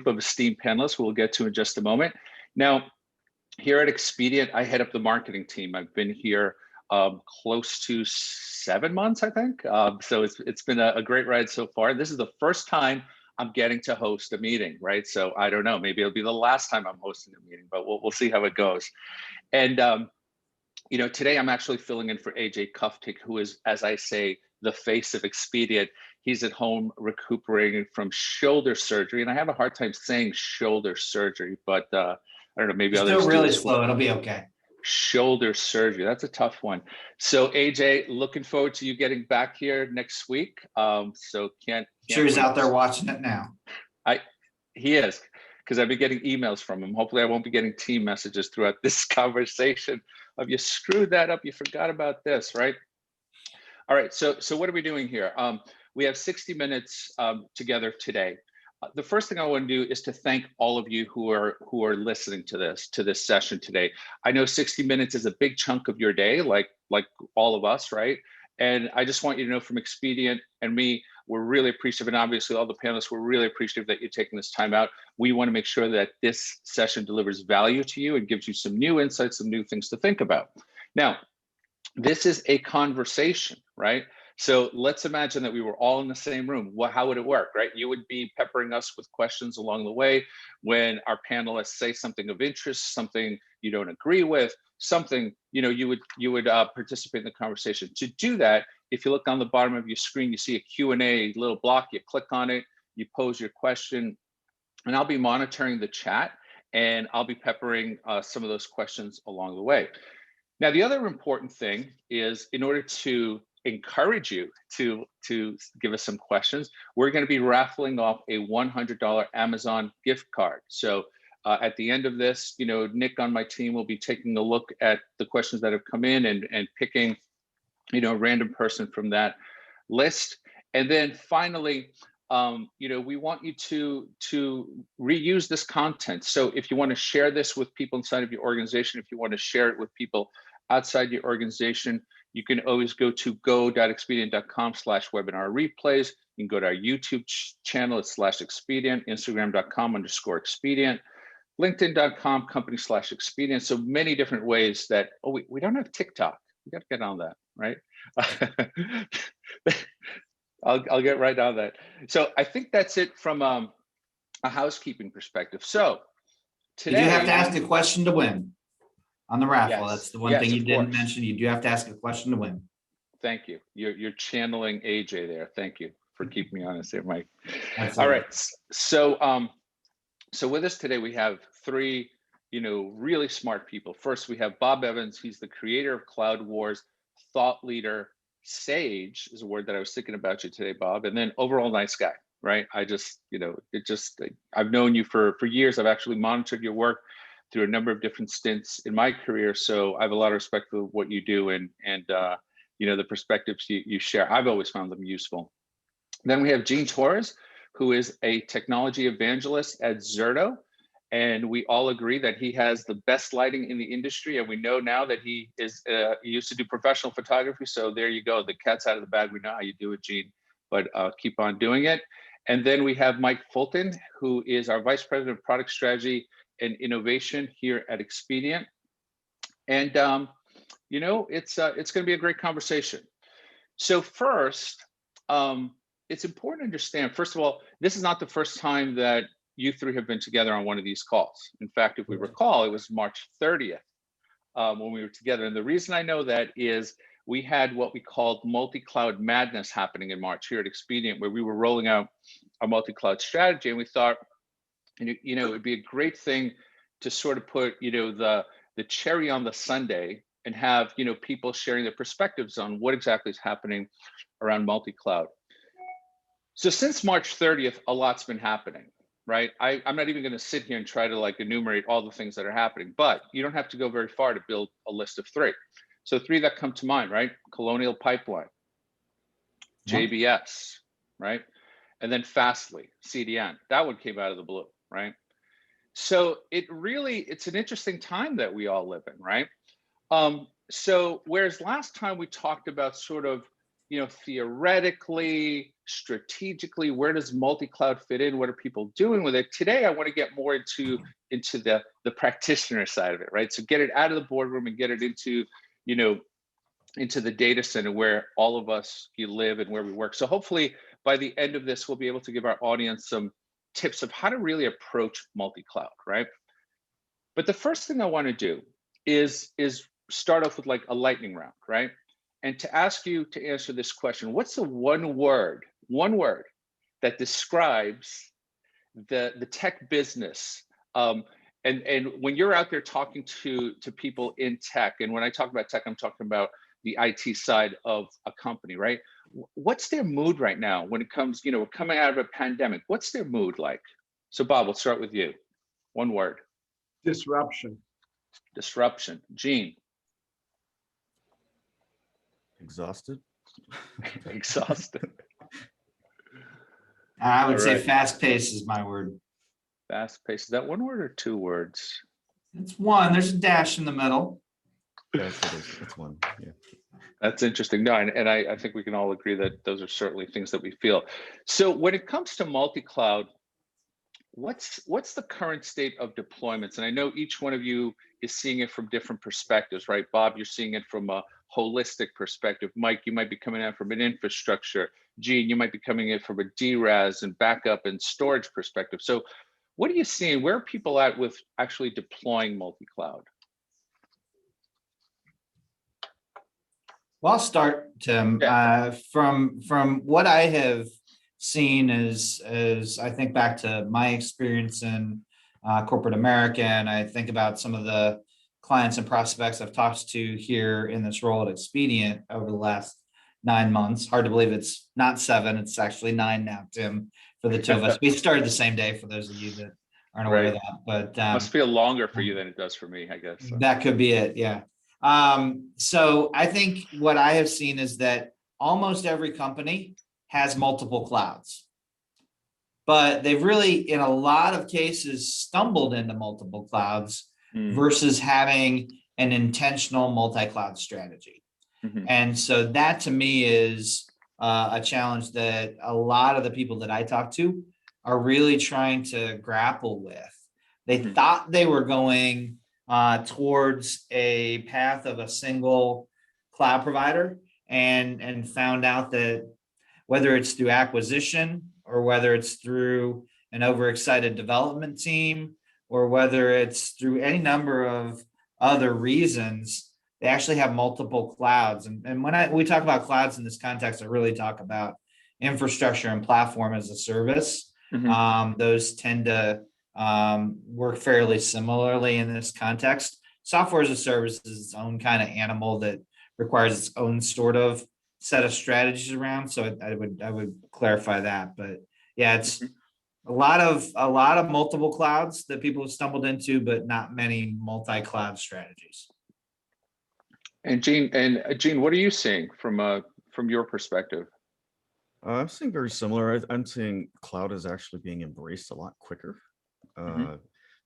group of esteemed panelists who we'll get to in just a moment. Now, here at Expedient, I head up the marketing team. I've been here close to 7 months, I think. So it's been a great ride so far. This is the first time I'm getting to host a meeting, right? So I don't know, maybe it'll be the last time I'm hosting a meeting, but we'll see how it goes. And today I'm actually filling in for AJ Kuftik, who is, as I say, the face of Expedient. He's at home recuperating from shoulder surgery, and I have a hard time saying shoulder surgery, but I don't know, maybe others still really slow. It'll be okay. Shoulder surgery, that's a tough one. So AJ, looking forward to you getting back here next week. So can't sure he's out there watching it now. He is, because I've been getting emails from him. Hopefully I won't be getting team messages throughout this conversation of you screwed that up, you forgot about this, right? All right, so what are we doing here? We have 60 minutes together today. The first thing I want to do is to thank all of you who are listening to this session today. I know 60 minutes is a big chunk of your day, like all of us, right? And I just want you to know from Expedient and me, we're really appreciative, and obviously all the panelists, we're really appreciative that you're taking this time out. We want to make sure that this session delivers value to you and gives you some new insights, some new things to think about. Now, this is a conversation, right? So let's imagine that we were all in the same room. Well, how would it work, right? You would be peppering us with questions along the way. When our panelists say something of interest, something you don't agree with, something, you would participate in the conversation. To do that, if you look on the bottom of your screen, you see a Q&A little block, you click on it, you pose your question, and I'll be monitoring the chat, and I'll be peppering some of those questions along the way. Now, the other important thing is, in order to encourage you to give us some questions, we're going to be raffling off a $100 Amazon gift card. So at the end of this, Nick on my team will be taking a look at the questions that have come in and picking, a random person from that list. And then finally, we want you to reuse this content. So if you want to share this with people inside of your organization, if you want to share it with people outside your organization, you can always go to go.expedient.com/webinar replays. You can go to our YouTube channel, it's /expedient, Instagram.com/expedient, LinkedIn.com company/expedient. So many different ways that, we don't have TikTok. We got to get on that, right? I'll get right on that. So I think that's it from a housekeeping perspective. So today, you have to ask a question to win on the raffle. Yes, that's the one thing you didn't mention. You do have to ask a question to win. Thank you. You're channeling AJ there. Thank you for keeping me honest there, Mike. Absolutely. All right. So with us today, we have three, really smart people. First, we have Bob Evans. He's the creator of Cloud Wars, thought leader, sage is a word that I was thinking about you today, Bob. And then overall nice guy, right? I've known you for years. I've actually monitored your work through a number of different stints in my career. So I have a lot of respect for what you do and the perspectives you share. I've always found them useful. Then we have Gene Torres, who is a technology evangelist at Zerto. And we all agree that he has the best lighting in the industry. And we know now that he used to do professional photography. So there you go. The cat's out of the bag. We know how you do it, Gene, but keep on doing it. And then we have Mike Fulton, who is our Vice President of Product Strategy and Innovation here at Expedient. And, it's going to be a great conversation. So first, it's important to understand, first of all, this is not the first time that you three have been together on one of these calls. In fact, if we recall, it was March 30th when we were together. And the reason I know that is we had what we called multi-cloud madness happening in March here at Expedient, where we were rolling out our multi-cloud strategy. And we thought, it would be a great thing to sort of put, the cherry on the sundae and have, people sharing their perspectives on what exactly is happening around multi-cloud. So since March 30th, a lot's been happening, right? I'm not even going to sit here and try to enumerate all the things that are happening, but you don't have to go very far to build a list of three. So three that come to mind, right? Colonial Pipeline, JBS, right? And then Fastly, CDN. That one came out of the blue, right? So it's an interesting time that we all live in, right? So whereas last time we talked about sort of theoretically, strategically, where does multi-cloud fit in? What are people doing with it? Today, I want to get more into the practitioner side of it, right? So get it out of the boardroom and get it into, into the data center where all of us live and where we work. So hopefully by the end of this, we'll be able to give our audience some tips of how to really approach multi-cloud, right? But the first thing I want to do is start off with like a lightning round, right? And to ask you to answer this question, what's the one word that describes the tech business? And when you're out there talking to people in tech, and when I talk about tech, I'm talking about the IT side of a company, right? What's their mood right now when it comes, we're coming out of a pandemic? What's their mood like? So Bob, we'll start with you. One word. Disruption. Disruption. Gene. Exhausted. Exhausted. I would say right. fast pace is my word. Fast pace. Is that one word or two words? It's one. There's a dash in the middle. Yes, it is. It's one. Yeah. That's interesting. No, and I think we can all agree that those are certainly things that we feel. So when it comes to multi-cloud, what's the current state of deployments? And I know each one of you is seeing it from different perspectives, right? Bob, you're seeing it from a holistic perspective. Mike, you might be coming out from an infrastructure. Gene, you might be coming in from a DRaaS and backup and storage perspective. So what are you seeing? Where are people at with actually deploying multi-cloud? Well, I'll start, Tim. Yeah. From what I have seen is I think back to my experience in corporate America, and I think about some of the clients and prospects I've talked to here in this role at Expedient over the last 9 months. Hard to believe it's not 7, it's actually 9 now, Tim, for the two of us. We started the same day for those of you that aren't aware of that. But must feel longer for you than it does for me, I guess. So. That could be it, yeah. So I think what I have seen is that almost every company has multiple clouds, but they've really, in a lot of cases, stumbled into multiple clouds versus having an intentional multi-cloud strategy. And so that to me is a challenge that a lot of the people that I talk to are really trying to grapple with. They thought they were going towards a path of a single cloud provider and found out that whether it's through acquisition or whether it's through an overexcited development team or whether it's through any number of other reasons, they actually have multiple clouds. And when we talk about clouds in this context, I really talk about infrastructure and platform as a service. Those tend to work fairly similarly in this context. Software as a service is its own kind of animal that requires its own sort of set of strategies around. So I would clarify that. But yeah, it's a lot of multiple clouds that people have stumbled into, but not many multi-cloud strategies. And Gene, what are you seeing from your perspective? I'm seeing very similar. I'm seeing cloud is actually being embraced a lot quicker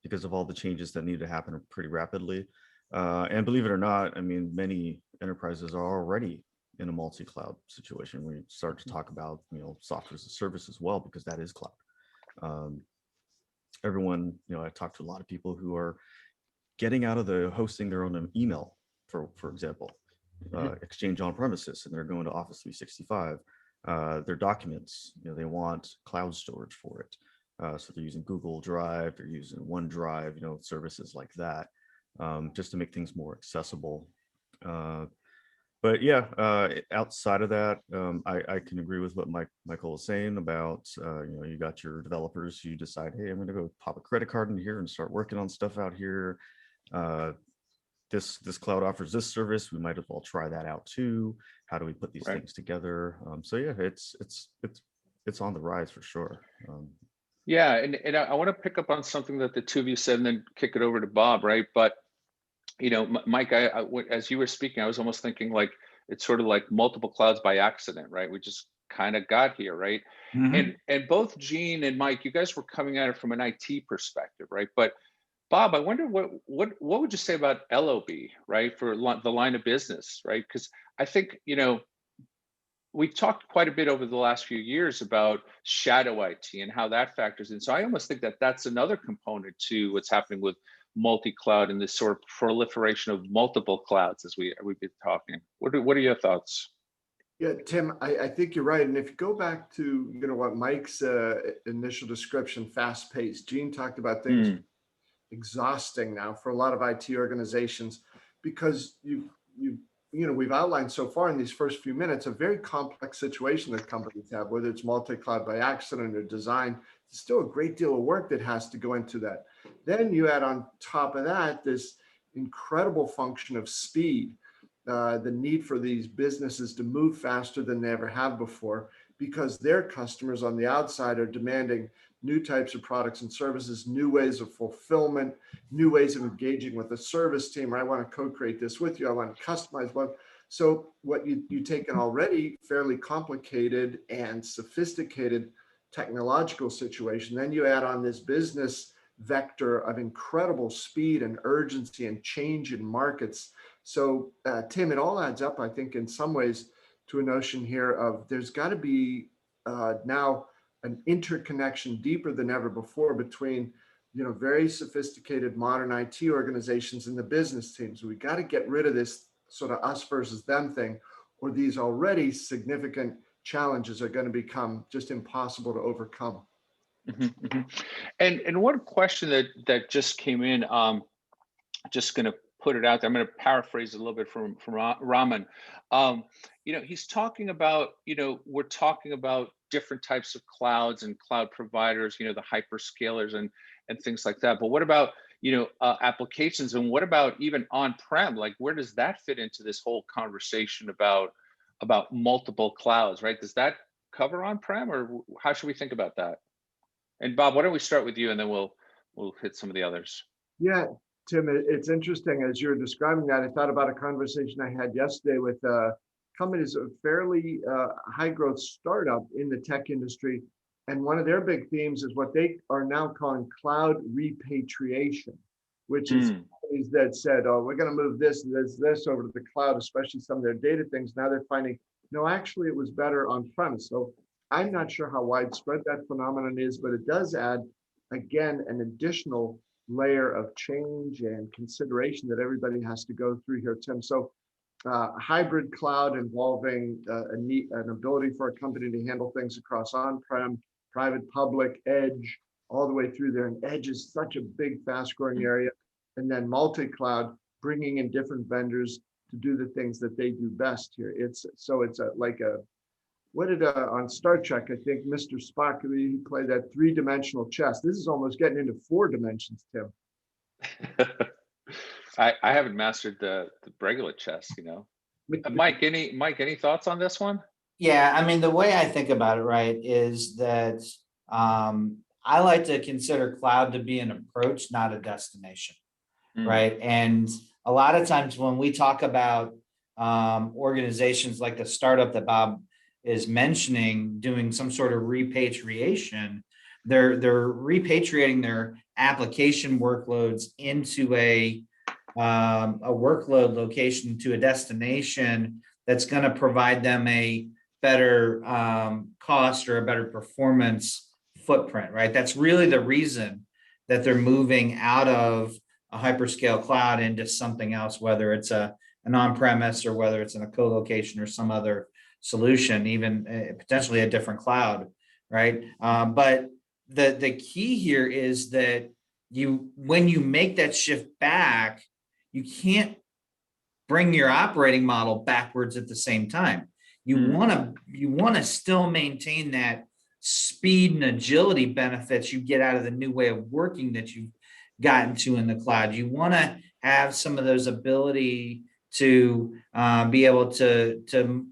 because of all the changes that need to happen pretty rapidly. And believe it or not, I mean, many enterprises are already in a multi-cloud situation. We start to talk about, software as a service as well, because that is cloud. Everyone, I talked to a lot of people who are getting out of the hosting their own email, for example, Exchange on premises, and they're going to Office 365. Their documents, they want cloud storage for it. So they're using Google Drive, they're using OneDrive, services like that, just to make things more accessible. But yeah, outside of that, I can agree with what Michael was saying about, you got your developers who decide, hey, I'm going to go pop a credit card in here and start working on stuff out here. This cloud offers this service. We might as well try that out too. How do we put these things together? So yeah, it's on the rise for sure. Yeah, and I want to pick up on something that the two of you said, and then kick it over to Bob, right? But Mike, as you were speaking, I was almost thinking like it's sort of like multiple clouds by accident, right? We just kind of got here, right? And both Gene and Mike, you guys were coming at it from an IT perspective, right? But Bob, I wonder what would you say about LOB, right, for the line of business, right? Because I think we've talked quite a bit over the last few years about shadow IT and how that factors in. So I almost think that that's another component to what's happening with multi-cloud and this sort of proliferation of multiple clouds as we've been talking. What are your thoughts? Yeah, Tim, I think you're right. And if you go back to, what Mike's initial description, fast paced, Gene talked about things exhausting now for a lot of IT organizations, because we've outlined so far in these first few minutes a very complex situation that companies have, whether it's multi-cloud by accident or design. There's still a great deal of work that has to go into that. Then you add on top of that this incredible function of speed, the need for these businesses to move faster than they ever have before, because their customers on the outside are demanding new types of products and services, new ways of fulfillment, new ways of engaging with the service team. I want to co-create this with you. I want to customize one. So what you take an already fairly complicated and sophisticated technological situation, then you add on this business vector of incredible speed and urgency and change in markets. So Tim, it all adds up, I think, in some ways to a notion here of there's got to be now an interconnection deeper than ever before between, very sophisticated modern IT organizations and the business teams. We got to get rid of this sort of us versus them thing, or these already significant challenges are going to become just impossible to overcome. Mm-hmm, mm-hmm. And one question that just came in, just going to put it out there. I'm going to paraphrase a little bit from Raman. He's talking about, we're talking about different types of clouds and cloud providers, the hyperscalers and things like that. But what about, applications, and what about even on-prem? Like, where does that fit into this whole conversation about multiple clouds, right? Does that cover on-prem, or how should we think about that? And Bob, why don't we start with you, and then we'll hit some of the others. Yeah, Tim, it's interesting as you're describing that. I thought about a conversation I had yesterday with companies, a fairly high growth startup in the tech industry. And one of their big themes is what they are now calling cloud repatriation, which is companies that said, oh, we're going to move this over to the cloud, especially some of their data things. Now they're finding, no, actually it was better on premise. So I'm not sure how widespread that phenomenon is, but it does add, again, an additional layer of change and consideration that everybody has to go through here, Tim. So hybrid cloud involving an ability for a company to handle things across on-prem, private, public, edge, all the way through there. And edge is such a big, fast-growing area. And then multi-cloud, bringing in different vendors to do the things that they do best here. What did on Star Trek, I think Mr. Spock, he played that three-dimensional chess. This is almost getting into 4 dimensions, Tim. I haven't mastered the regular chess, Mike, any thoughts on this one? Yeah, I mean, the way I think about it, right, is that I like to consider cloud to be an approach, not a destination, right? And a lot of times when we talk about organizations like the startup that Bob is mentioning, doing some sort of repatriation, they're repatriating their application workloads into a workload location, to a destination that's going to provide them a better cost or a better performance footprint, right? That's really the reason that they're moving out of a hyperscale cloud into something else, whether it's an on-premise or whether it's in a co-location or some other solution, even potentially a different cloud, right? But the key here is that when you make that shift back, you can't bring your operating model backwards at the same time. You want to still maintain that speed and agility benefits you get out of the new way of working that you've gotten to in the cloud. You want to have some of those ability to be able to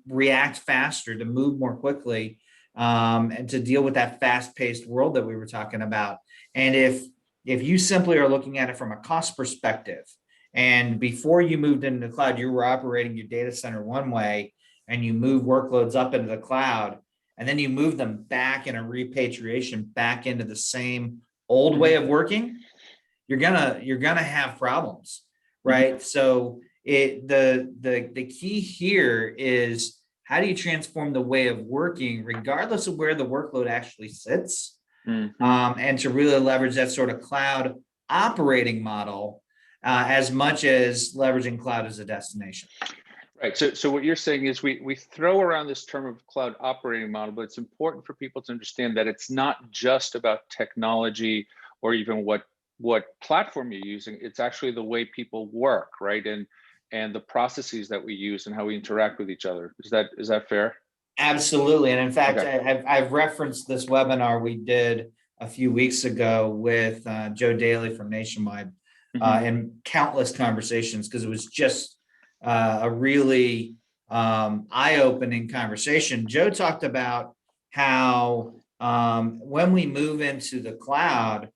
react faster, to move more quickly, and to deal with that fast-paced world that we were talking about. And if you simply are looking at it from a cost perspective, and before you moved into the cloud, you were operating your data center one way, and you move workloads up into the cloud, and then you move them back in a repatriation back into the same old way of working, you're gonna have problems, right? So the key here is, how do you transform the way of working, regardless of where the workload actually sits, and to really leverage that sort of cloud operating model as much as leveraging cloud as a destination. Right. So what you're saying is we throw around this term of cloud operating model, but it's important for people to understand that it's not just about technology or even what platform you're using. It's actually the way people work, right? And the processes that we use and how we interact with each other. Is that fair? Absolutely. And in fact, Okay. I've referenced this webinar we did a few weeks ago with Joe Daly from Nationwide and countless conversations, because it was just a really eye-opening conversation. Joe talked about how when we move into the cloud,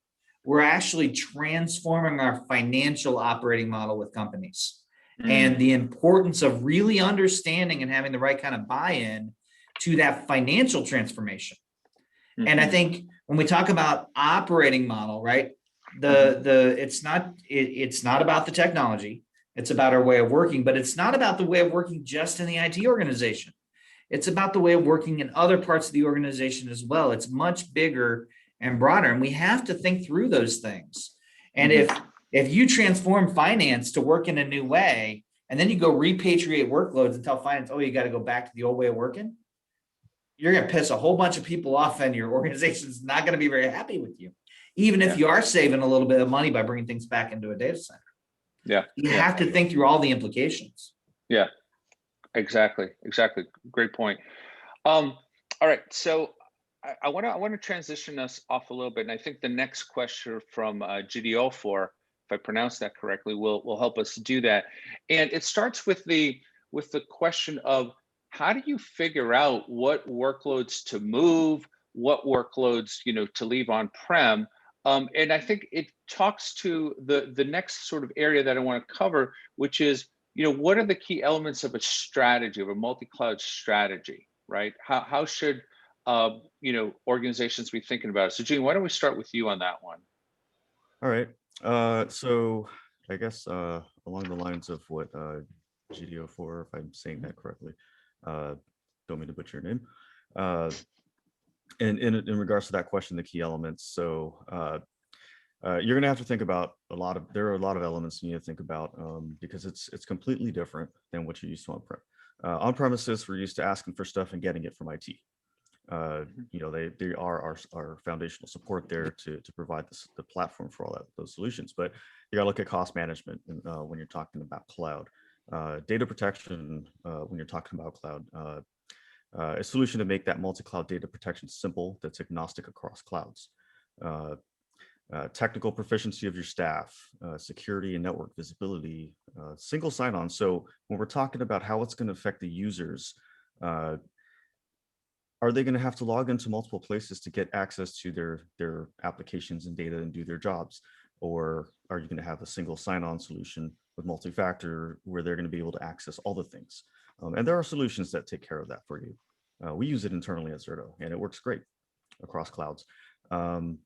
we're actually transforming our financial operating model with companies, and the importance of really understanding and having the right kind of buy-in to that financial transformation. And I think when we talk about operating model, right, it's not about the technology. It's about our way of working, but it's not about the way of working just in the IT organization. It's about the way of working in other parts of the organization as well. It's much bigger and broader, and we have to think through those things. And if you transform finance to work in a new way, and then you go repatriate workloads and tell finance, oh, you got to go back to the old way of working, you're going to piss a whole bunch of people off, and your organization's not going to be very happy with you, even if you are saving a little bit of money by bringing things back into a data center. You have to think through all the implications. Yeah, exactly. Great point. All right, so I want to transition us off a little bit, and I think the next question from GDO4, if I pronounce that correctly, will help us do that. And it starts with the question of, how do you figure out what workloads to move, what workloads to leave on-prem? And I think it talks to the next sort of area that I want to cover, which is, what are the key elements of a strategy, of a multi-cloud strategy, right? How should organizations be thinking about it? So Gene, why don't we start with you on that one? All right. So I guess along the lines of what GDO4, if I'm saying that correctly, don't mean to butcher your name. And in regards to that question, the key elements. So you're going to have to think about there are a lot of elements you need to think about because it's completely different than what you're used to on-prem. On-premises, we're used to asking for stuff and getting it from IT. They are our foundational support there to provide the platform for all those solutions. But you got to look at cost management when you're talking about cloud, data protection when you're talking about cloud, a solution to make that multi-cloud data protection simple that's agnostic across clouds, technical proficiency of your staff, security and network visibility, single sign-on. So when we're talking about how it's going to affect the users, are they going to have to log into multiple places to get access to their applications and data and do their jobs? Or are you going to have a single sign-on solution with multi-factor where they're going to be able to access all the things? And there are solutions that take care of that for you. We use it internally at Zerto, and it works great across clouds. And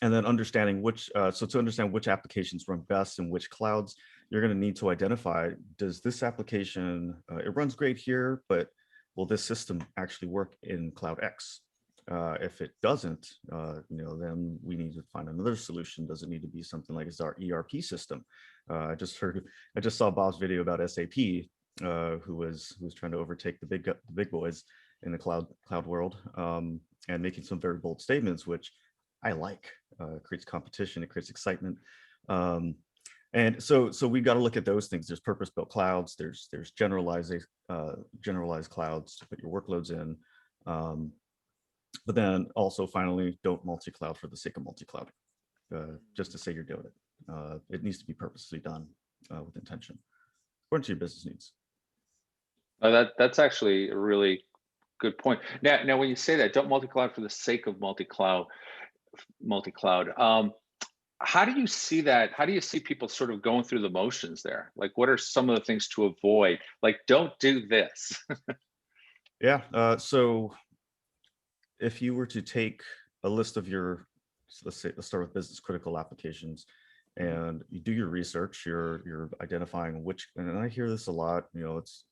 then understanding to understand which applications run best in which clouds, you're going to need to identify, does this application, it runs great here, but will this system actually work in Cloud X? If it doesn't, then we need to find another solution. Does it need to be something like our ERP system? I just saw Bob's video about SAP, who was trying to overtake the big boys in the cloud world, and making some very bold statements, which I like. It creates competition, it creates excitement. And so we've got to look at those things. There's purpose-built clouds. There's generalized clouds to put your workloads in. But then also, finally, don't multi-cloud for the sake of multi-cloud, just to say you're doing it. It needs to be purposely done with intention, according to your business needs. That's actually a really good point. Now, when you say that, don't multi-cloud for the sake of multi-cloud. How do you see that? How do you see people sort of going through the motions there? Like, what are some of the things to avoid? Like, don't do this. Yeah. So if you were to take a list of let's start with business critical applications, and you do your research, you're identifying which, and I hear this a lot, it's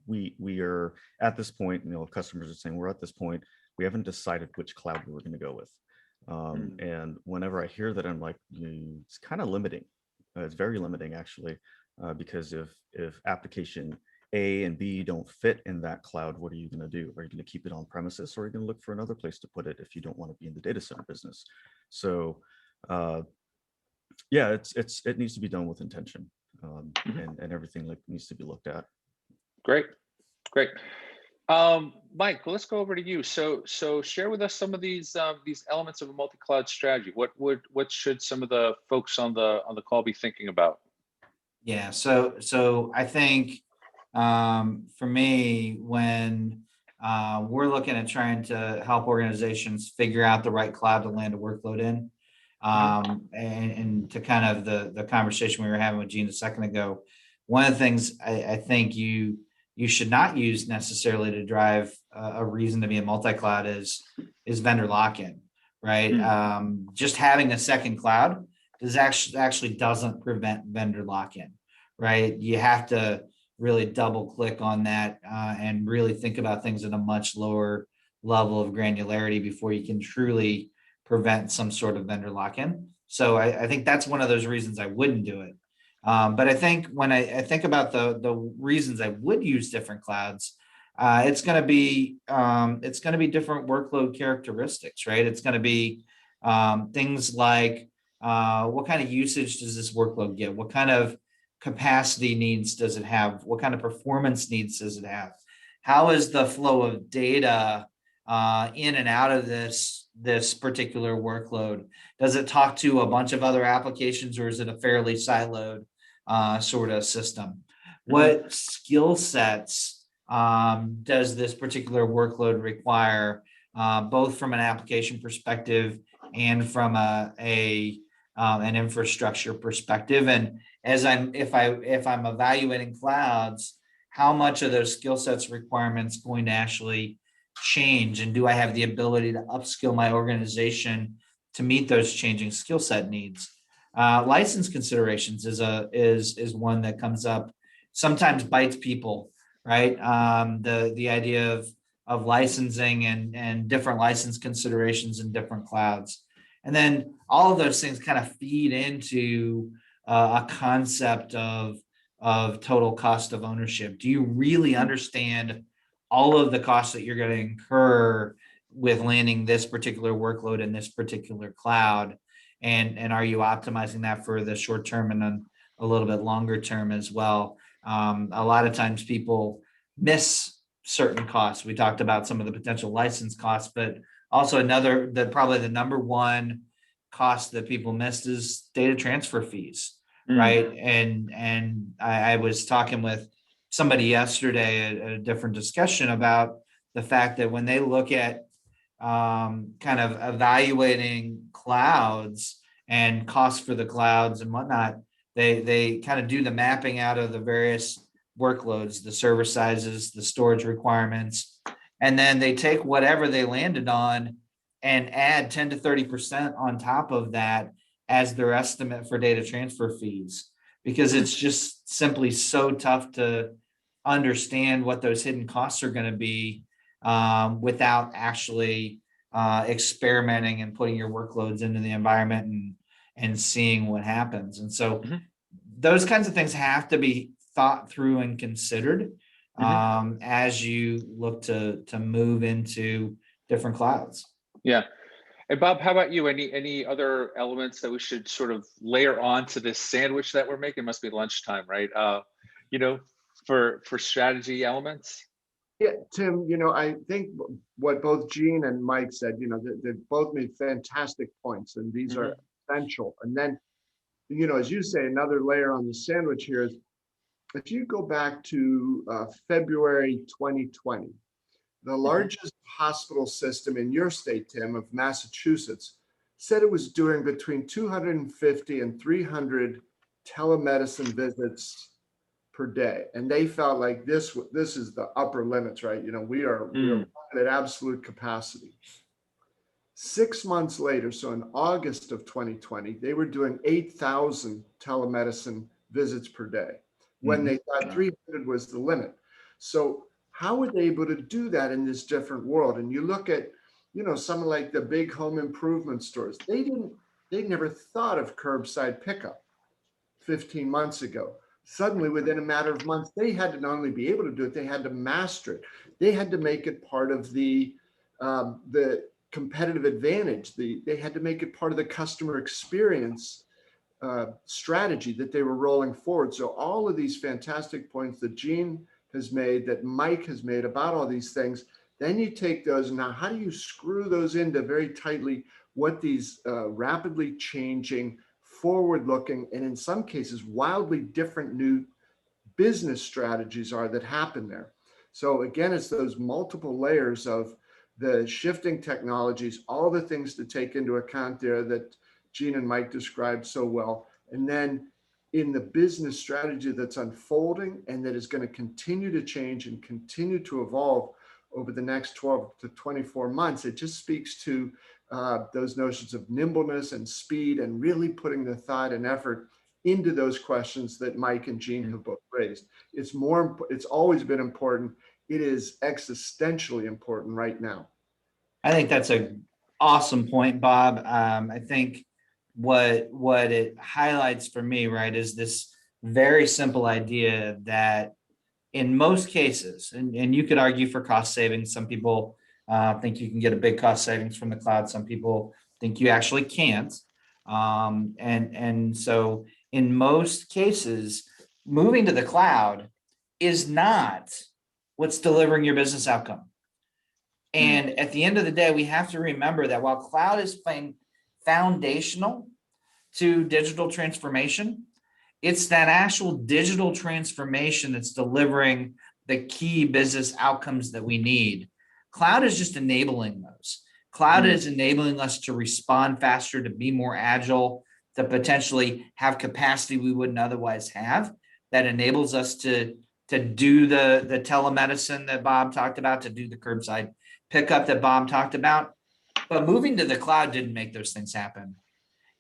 we are at this point, customers are saying we're at this point, we haven't decided which cloud we're going to go with. And whenever I hear that, I'm like, it's kind of limiting. It's very limiting, actually, because if application A and B don't fit in that cloud, what are you going to do? Are you going to keep it on premises, or are you going to look for another place to put it if you don't want to be in the data center business? So, yeah, it needs to be done with intention, and everything needs to be looked at. Great. Mike, let's go over to you. So share with us some of these elements of a multi-cloud strategy. What should some of the folks on the call be thinking about? Yeah, so I think for me, when we're looking at trying to help organizations figure out the right cloud to land a workload in, and to kind of the conversation we were having with Gene a second ago, one of the things I think you should not use necessarily to drive a reason to be a multi-cloud is vendor lock-in, right? Just having a second cloud actually doesn't prevent vendor lock-in, right? You have to really double click on that and really think about things at a much lower level of granularity before you can truly prevent some sort of vendor lock-in. So I think that's one of those reasons I wouldn't do it. But I think when I think about the reasons I would use different clouds, it's going to be different workload characteristics, right? It's going to be things like what kind of usage does this workload get? What kind of capacity needs does it have? What kind of performance needs does it have? How is the flow of data in and out of this particular workload? Does it talk to a bunch of other applications, or is it a fairly siloed sort of system? What skill sets does this particular workload require, both from an application perspective and from an infrastructure perspective? And if I'm evaluating clouds, how much of those skill sets requirements going to actually change, and do I have the ability to upskill my organization to meet those changing skill set needs? License considerations is one that comes up, sometimes bites people, right? The idea of licensing and different license considerations in different clouds, and then all of those things kind of feed into a concept of total cost of ownership. Do you really understand all of the costs that you're going to incur with landing this particular workload in this particular cloud? And are you optimizing that for the short term and then a little bit longer term as well? A lot of times people miss certain costs. We talked about some of the potential license costs, but also probably the number one cost that people missed is data transfer fees, right? And I was talking with somebody yesterday at a different discussion about the fact that when they look at kind of evaluating clouds and costs for the clouds and whatnot, they kind of do the mapping out of the various workloads, the server sizes, the storage requirements, and then they take whatever they landed on and add 10 to 30% on top of that as their estimate for data transfer fees, because it's just simply so tough to understand what those hidden costs are going to be without actually experimenting and putting your workloads into the environment and seeing what happens. And so those kinds of things have to be thought through and considered as you look to move into different clouds. Yeah. And Bob, how about you? Any other elements that we should sort of layer on to this sandwich that we're making? It must be lunchtime, right? For strategy elements. Yeah, Tim, I think what both Gene and Mike said, they've both made fantastic points, and these are essential. And then, as you say, another layer on the sandwich here is, if you go back to February 2020, the largest hospital system in your state, Tim, of Massachusetts, said it was doing between 250 and 300 telemedicine visits per day. And they felt like this is the upper limits, right? We are at absolute capacity. 6 months later, so in August of 2020, they were doing 8,000 telemedicine visits per day when they thought 300 was the limit. So how were they able to do that in this different world? And you look at, someone like the big home improvement stores, they never thought of curbside pickup 15 months ago. Suddenly, within a matter of months, they had to not only be able to do it, they had to master it. They had to make it part of the competitive advantage. They had to make it part of the customer experience strategy that they were rolling forward. So all of these fantastic points that Gene has made, that Mike has made about all these things, then you take those, and now how do you screw those into very tightly what these rapidly changing, forward-looking, and in some cases wildly different new business strategies are that happen there. So again, it's those multiple layers of the shifting technologies, all the things to take into account there that Gene and Mike described so well. And then in the business strategy that's unfolding and that is going to continue to change and continue to evolve over the next 12 to 24 months, it just speaks to those notions of nimbleness and speed and really putting the thought and effort into those questions that Mike and Gene have both raised. It's always been important. It is existentially important right now. I think that's an awesome point, Bob. I think what it highlights for me, right, is this very simple idea that in most cases, and you could argue for cost savings, some people think you can get a big cost savings from the cloud. Some people think you actually can't. And so in most cases, moving to the cloud is not what's delivering your business outcome. And at the end of the day, we have to remember that while cloud is foundational to digital transformation, it's that actual digital transformation that's delivering the key business outcomes that we need. Cloud is just enabling those. Cloud is enabling us to respond faster, to be more agile, to potentially have capacity we wouldn't otherwise have. That enables us to do the telemedicine that Bob talked about, to do the curbside pickup that Bob talked about. But moving to the cloud didn't make those things happen.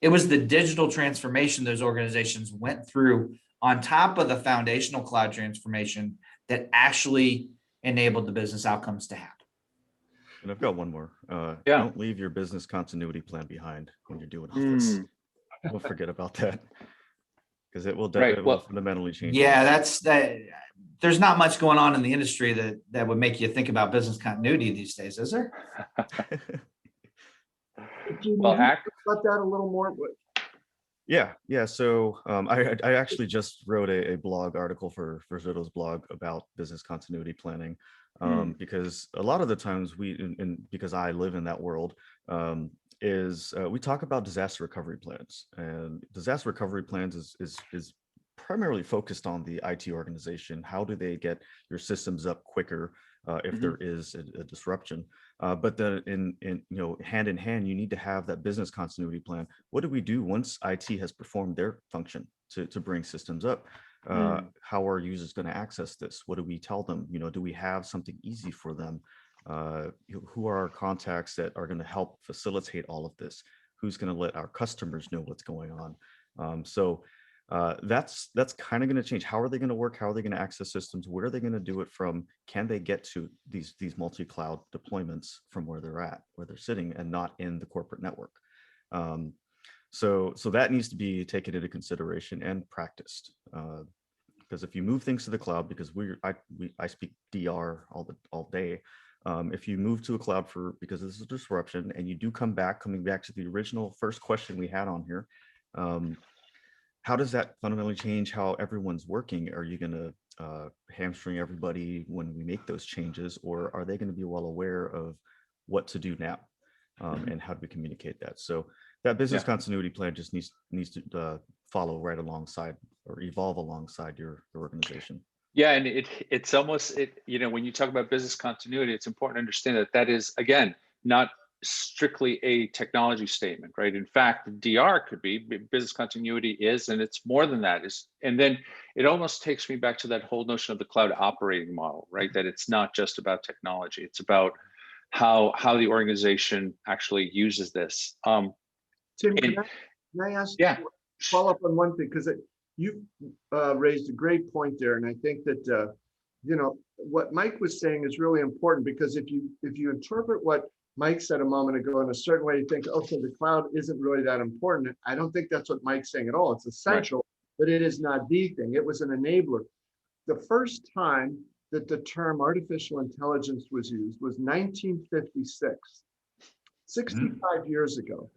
It was the digital transformation those organizations went through on top of the foundational cloud transformation that actually enabled the business outcomes to happen. And I've got one more. Yeah. Don't leave your business continuity plan behind when you're doing all this. Don't forget about that, because it will fundamentally change. Yeah, that's that. There's not much going on in the industry that would make you think about business continuity these days, is there? Well, about that a little more. Yeah. So I actually just wrote a blog article for Zito's blog about business continuity planning, because a lot of the times because I live in that world, we talk about disaster recovery plans, and disaster recovery plans is primarily focused on the IT organization. How do they get your systems up quicker if there is a disruption? But then in hand in hand, you need to have that business continuity plan. What do we do once IT has performed their function to bring systems up? How are users going to access this? What do we tell them? Do we have something easy for them? Who are our contacts that are going to help facilitate all of this? Who's going to let our customers know what's going on? So that's kind of going to change. How are they going to work? How are they going to access systems? Where are they going to do it from? Can they get to these multi-cloud deployments from where they're sitting, and not in the corporate network? So that needs to be taken into consideration and practiced. Because if you move things to the cloud, because I speak DR all day. If you move to a cloud because this is a disruption, and you do coming back to the original first question we had on here, how does that fundamentally change how everyone's working? Are you going to hamstring everybody when we make those changes, or are they going to be well aware of what to do now, and how do we communicate that? So that business continuity plan just needs to follow right alongside or evolve alongside your organization. Yeah, and it's almost when you talk about business continuity, it's important to understand that is, again, not strictly a technology statement, right? In fact, DR could be business continuity is, and it's more than that. And then it almost takes me back to that whole notion of the cloud operating model, right? That it's not just about technology; it's about how the organization actually uses this. Tim, can I ask? Yeah. Follow up on one thing, because you raised a great point there, and I think that what Mike was saying is really important, because if you interpret what Mike said a moment ago in a certain way, you think, okay, the cloud isn't really that important. I don't think that's what Mike's saying at all. It's essential, but it is not the thing. It was an enabler. The first time that the term artificial intelligence was used was 1956, 65 years ago.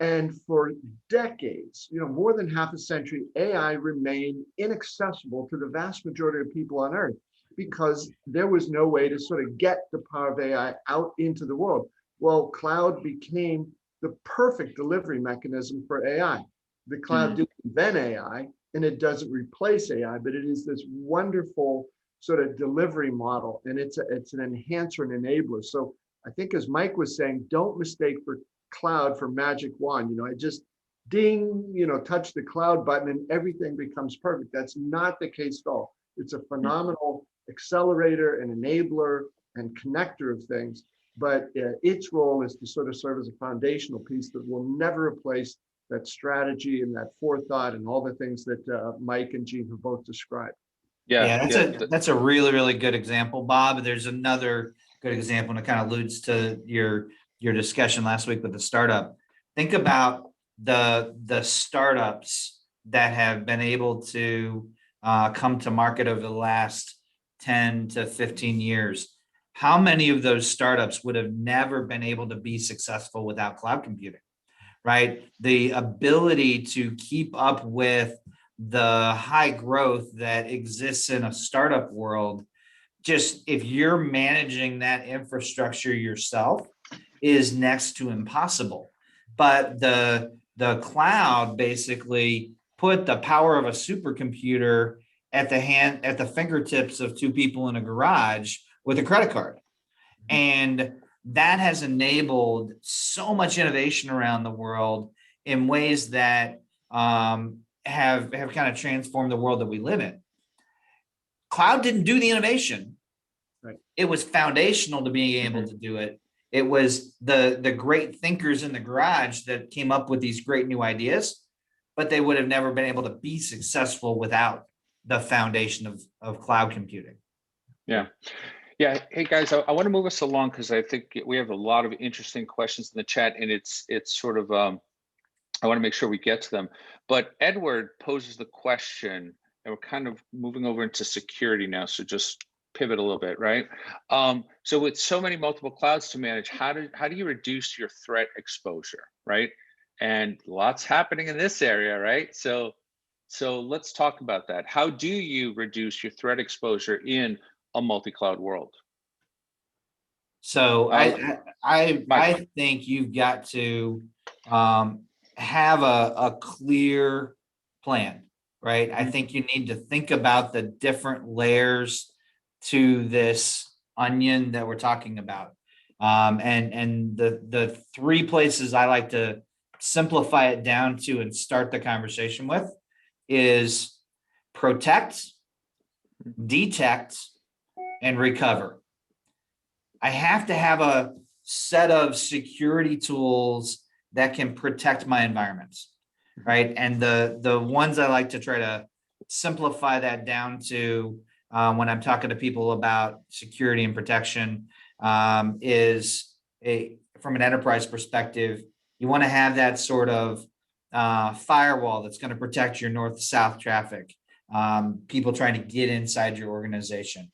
And for decades, more than half a century, AI remained inaccessible to the vast majority of people on Earth, because there was no way to sort of get the power of AI out into the world. Well, cloud became the perfect delivery mechanism for AI. The cloud didn't invent AI, and it doesn't replace AI, but it is this wonderful sort of delivery model, and it's an enhancer and enabler. So I think, as Mike was saying, don't mistake for cloud for magic wand. I just ding, touch the cloud button and everything becomes perfect. That's not the case at all. It's a phenomenal accelerator and enabler and connector of things, but its role is to sort of serve as a foundational piece that will never replace that strategy and that forethought and all the things that Mike and Gene have both described. That's a really, really good example, Bob. There's another good example, and it kind of alludes to your discussion last week with the startup. Think about the startups that have been able to come to market over the last 10 to 15 years. How many of those startups would have never been able to be successful without cloud computing, right? The ability to keep up with the high growth that exists in a startup world, just if you're managing that infrastructure yourself, is next to impossible. But the cloud basically put the power of a supercomputer at the fingertips of two people in a garage with a credit card. And that has enabled so much innovation around the world in ways that have kind of transformed the world that we live in. Cloud didn't do the innovation. Right. It was foundational to being able to do it. It was the great thinkers in the garage that came up with these great new ideas, but they would have never been able to be successful without the foundation of cloud computing. Yeah. Hey guys, I want to move us along, because I think we have a lot of interesting questions in the chat, and it's sort of I want to make sure we get to them. But Edward poses the question, and we're kind of moving over into security now, so just pivot a little bit, right? So with so many multiple clouds to manage, how do you reduce your threat exposure, right? And lots happening in this area, right? So let's talk about that. How do you reduce your threat exposure in a multi-cloud world? So I think you've got to have a clear plan, right? I think you need to think about the different layers to this onion that we're talking about. And the three places I like to simplify it down to and start the conversation with is protect, detect, and recover. I have to have a set of security tools that can protect my environments, right? And the ones I like to try to simplify that down to when I'm talking to people about security and protection is from an enterprise perspective, you want to have that sort of firewall that's going to protect your north-south traffic, people trying to get inside your organization.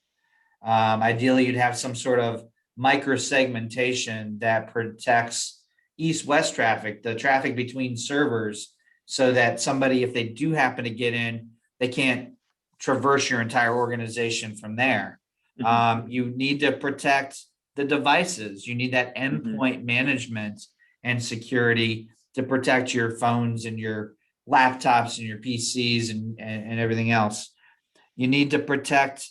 Ideally, you'd have some sort of micro segmentation that protects east-west traffic, the traffic between servers, so that somebody, if they do happen to get in, they can't traverse your entire organization from there. You need to protect the devices. You need that endpoint management and security to protect your phones and your laptops and your PCs and everything else. You need to protect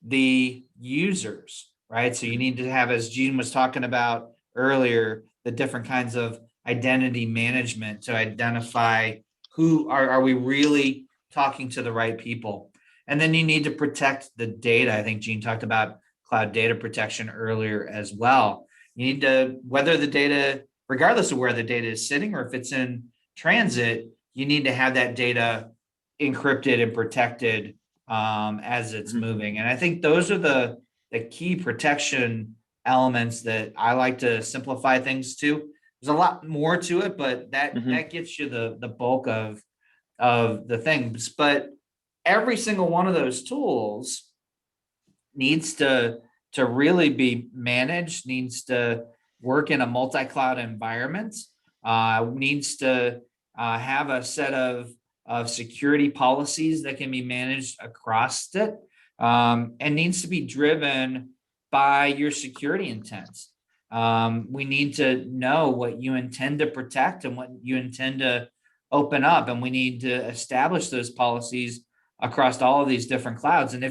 the users, right? So you need to have, as Gene was talking about earlier, the different kinds of identity management to identify who are we really talking to the right people. And then you need to protect the data. I think Gene talked about cloud data protection earlier as well. You need to, whether the data, regardless of where the data is sitting or if it's in transit, you need to have that data encrypted and protected as it's Mhm. moving. And I think those are the key protection elements that I like to simplify things to. There's a lot more to it, but Mhm. that gets you the bulk of the things. But every single one of those tools needs to really be managed, needs to work in a multi-cloud environment, needs to have a set of security policies that can be managed across it, and needs to be driven by your security intents. We need to know what you intend to protect and what you intend to open up, and we need to establish those policies across all of these different clouds. And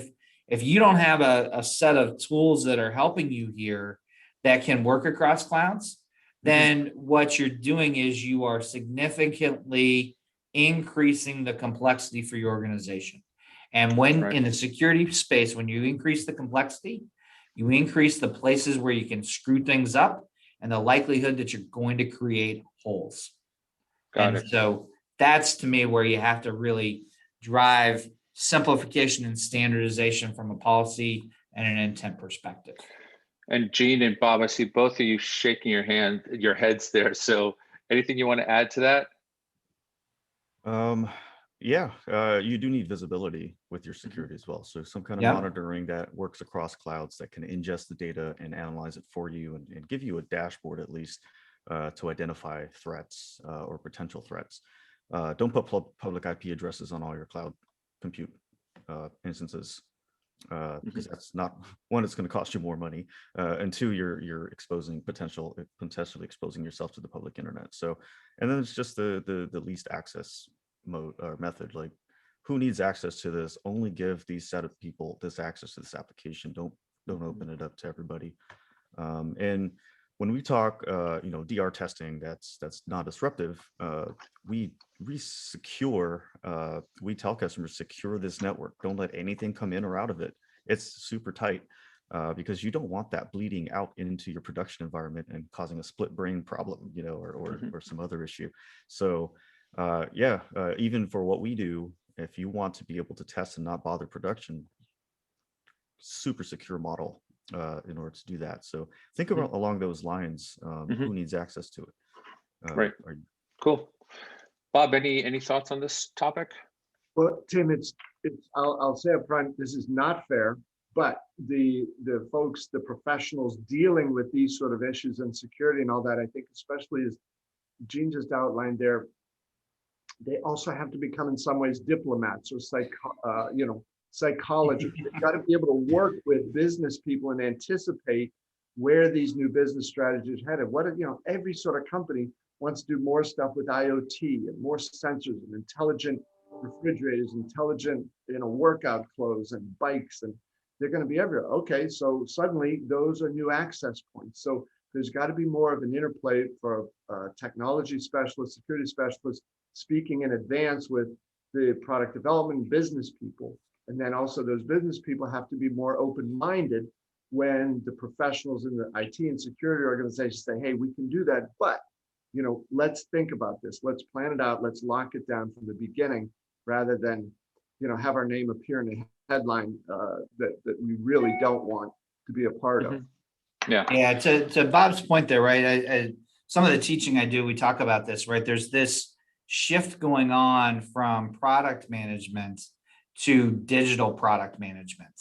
if you don't have a set of tools that are helping you here that can work across clouds, then what you're doing is you are significantly increasing the complexity for your organization. And when Right. in the security space, when you increase the complexity, you increase the places where you can screw things up and the likelihood that you're going to create holes. Got And it. so that's to me where you have to really drive simplification and standardization from a policy and an intent perspective. And Gene and Bob, I see both of you shaking your heads there. So anything you want to add to that? Yeah, you do need visibility with your security as well. So some kind of Yep. monitoring that works across clouds that can ingest the data and analyze it for you and give you a dashboard at least to identify threats or potential threats. Don't put public IP addresses on all your cloud compute instances because that's not one, it's going to cost you more money, and two, you're potentially exposing yourself to the public internet. So, and then it's just the least access mode or method. Like, who needs access to this? Only give these set of people this access to this application. Don't open it up to everybody. And when we talk, DR testing, that's not disruptive. We secure. We tell customers, secure this network. Don't let anything come in or out of it. It's super tight because you don't want that bleeding out into your production environment and causing a split brain problem, or some other issue. So even for what we do, if you want to be able to test and not bother production, super secure model in order to do that. So think about along those lines. Who needs access to it? Right. Cool. Bob, any thoughts on this topic? Well, Tim, I'll say up front, this is not fair, but the folks, the professionals dealing with these sort of issues and security and all that, I think, especially as Gene just outlined there, they also have to become in some ways diplomats or psychologists. They've got to be able to work with business people and anticipate where these new business strategies are headed. Every sort of company wants to do more stuff with IoT and more sensors and intelligent refrigerators, intelligent, workout clothes and bikes, and they're going to be everywhere. Okay, so suddenly those are new access points. So there's got to be more of an interplay for technology specialists, security specialists, speaking in advance with the product development business people. And then also those business people have to be more open-minded when the professionals in the IT and security organizations say, hey, we can do that, but let's think about this. Let's plan it out. Let's lock it down from the beginning rather than, have our name appear in a headline that we really don't want to be a part of. Yeah. To Bob's point there, right? Some of the teaching I do, we talk about this, right? There's this shift going on from product management to digital product management,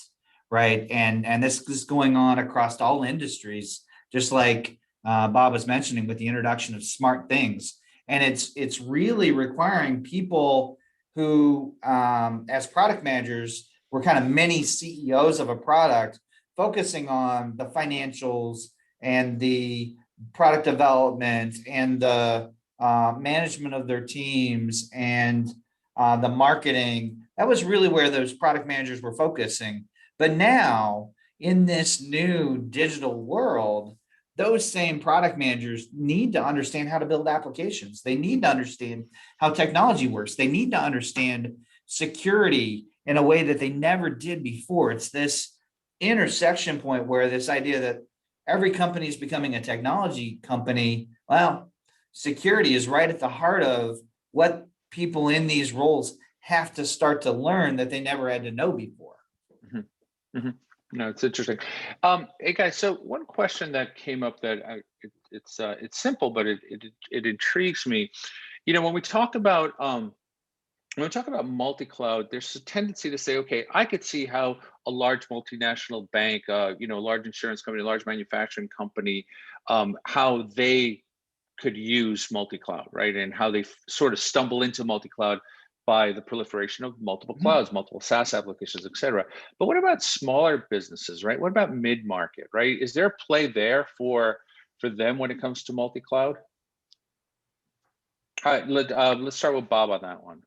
right? And this is going on across all industries, just like Bob was mentioning with the introduction of smart things. And it's really requiring people who, as product managers, were kind of mini CEOs of a product, focusing on the financials and the product development and the management of their teams and the marketing. That was really where those product managers were focusing. But now, in this new digital world, those same product managers need to understand how to build applications. They need to understand how technology works. They need to understand security in a way that they never did before. It's this intersection point where this idea that every company is becoming a technology company, well, security is right at the heart of what people in these roles have to start to learn that they never had to know before. Mhm. Mhm. No, it's interesting. Hey guys, so one question that came up that it's simple, but it intrigues me. You know, when we talk about multi-cloud, there's a tendency to say, okay, I could see how a large multinational bank, you know, a large insurance company, a large manufacturing company, how they could use multi-cloud, right? And how they sort of stumble into multi-cloud by the proliferation of multiple clouds, multiple SaaS applications, et cetera. But what about smaller businesses, right? What about mid-market, right? Is there a play there for them when it comes to multi-cloud? All right, let's start with Bob on that one.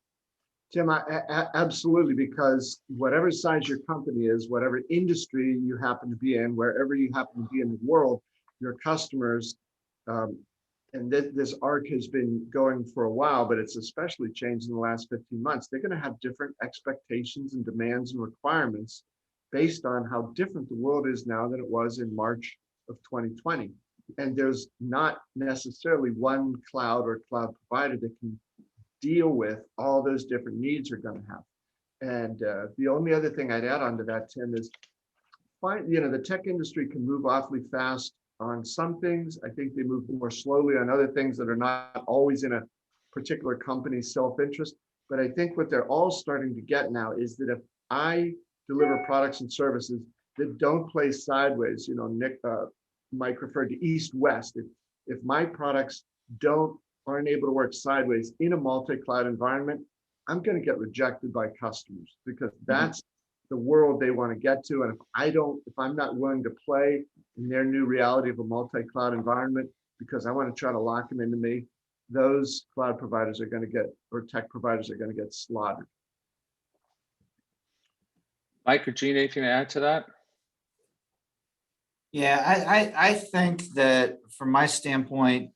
Tim, absolutely, because whatever size your company is, whatever industry you happen to be in, wherever you happen to be in the world, your customers, and this arc has been going for a while, but it's especially changed in the last 15 months. They're going to have different expectations and demands and requirements based on how different the world is now than it was in March of 2020. And there's not necessarily one cloud or cloud provider that can deal with all those different needs you're going to have. And the only other thing I'd add on to that, Tim, is the tech industry can move awfully fast on some things. I think they move more slowly on other things that are not always in a particular company's self-interest. But I think what they're all starting to get now is that if I deliver products and services that don't play sideways, Mike referred to east-west. If my products aren't able to work sideways in a multi-cloud environment, I'm going to get rejected by customers because that's the world they want to get to. And if I'm not willing to play in their new reality of a multi-cloud environment because I want to try to lock them into me, those cloud providers are going to get, or tech providers are going to get slaughtered. Mike or Gene, anything to add to that? Yeah, I think that from my standpoint,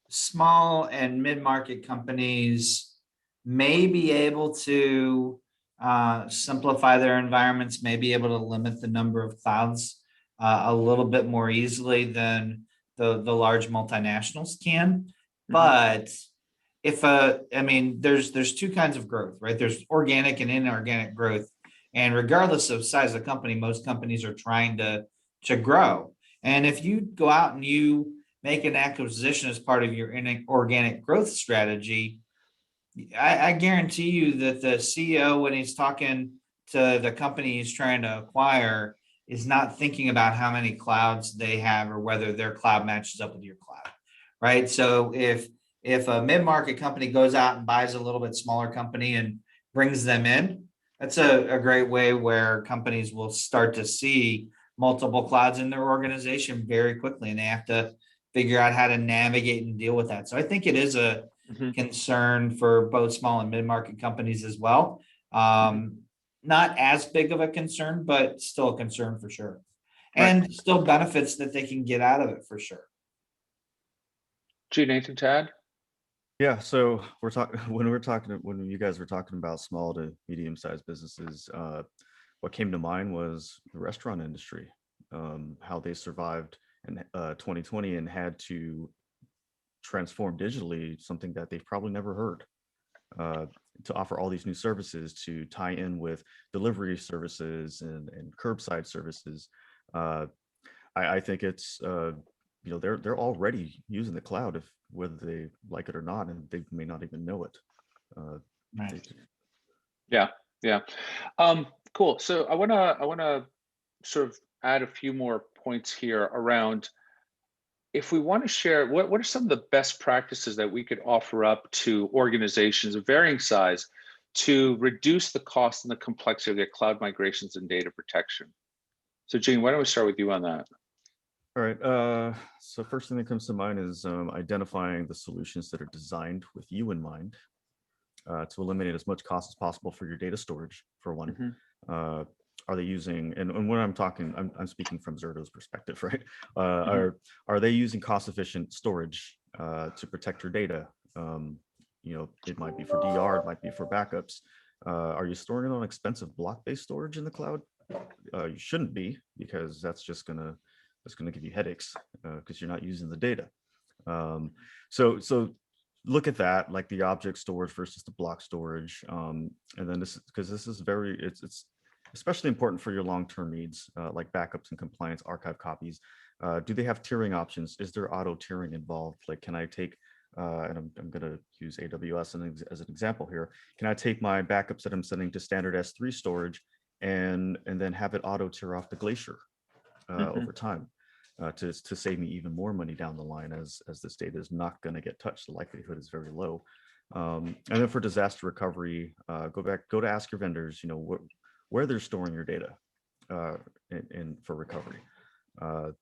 small and mid-market companies may be able to simplify their environments, may be able to limit the number of clouds a little bit more easily than the large multinationals can. But there's two kinds of growth, right? There's organic and inorganic growth. And regardless of size of the company, most companies are trying to grow. And if you go out and you make an acquisition as part of your organic growth strategy, I guarantee you that the CEO, when he's talking to the company he's trying to acquire, is not thinking about how many clouds they have or whether their cloud matches up with your cloud, right? So if a mid-market company goes out and buys a little bit smaller company and brings them in, that's a great way where companies will start to see multiple clouds in their organization very quickly, and they have to figure out how to navigate and deal with that. So I think it is a concern for both small and mid-market companies as well. Not as big of a concern, but still a concern for sure. And still benefits that they can get out of it for sure. Gene, anything to add? Yeah, so when you guys were talking about small to medium-sized businesses, what came to mind was the restaurant industry, how they survived in 2020 and had to transform digitally, something that they've probably never heard, to offer all these new services to tie in with delivery services and curbside services. I think it's they're already using the cloud, whether they like it or not, and they may not even know it. Yeah. Cool. So I wanna sort of add a few more points here around, if we want to share, what are some of the best practices that we could offer up to organizations of varying size to reduce the cost and the complexity of their cloud migrations and data protection? So Gene, why don't we start with you on that? All right. So first thing that comes to mind is identifying the solutions that are designed with you in mind, to eliminate as much cost as possible for your data storage, for one. Are they using, and when I'm speaking from Zerto's perspective, right? Are they using cost-efficient storage to protect your data? It might be for DR, it might be for backups. Are you storing it on expensive block-based storage in the cloud? You shouldn't be, because that's gonna give you headaches because you're not using the data. So look at that, like the object storage versus the block storage. And then because this is it's especially important for your long-term needs, like backups and compliance, archive copies. Do they have tiering options? Is there auto tiering involved? Like, can I take, and I'm going to use AWS as an example here. Can I take my backups that I'm sending to standard S3 storage and then have it auto tier off the Glacier over time? To save me even more money down the line, as this data is not going to get touched. The likelihood is very low. And then for disaster recovery, go to ask your vendors, where they're storing your data in for recovery. And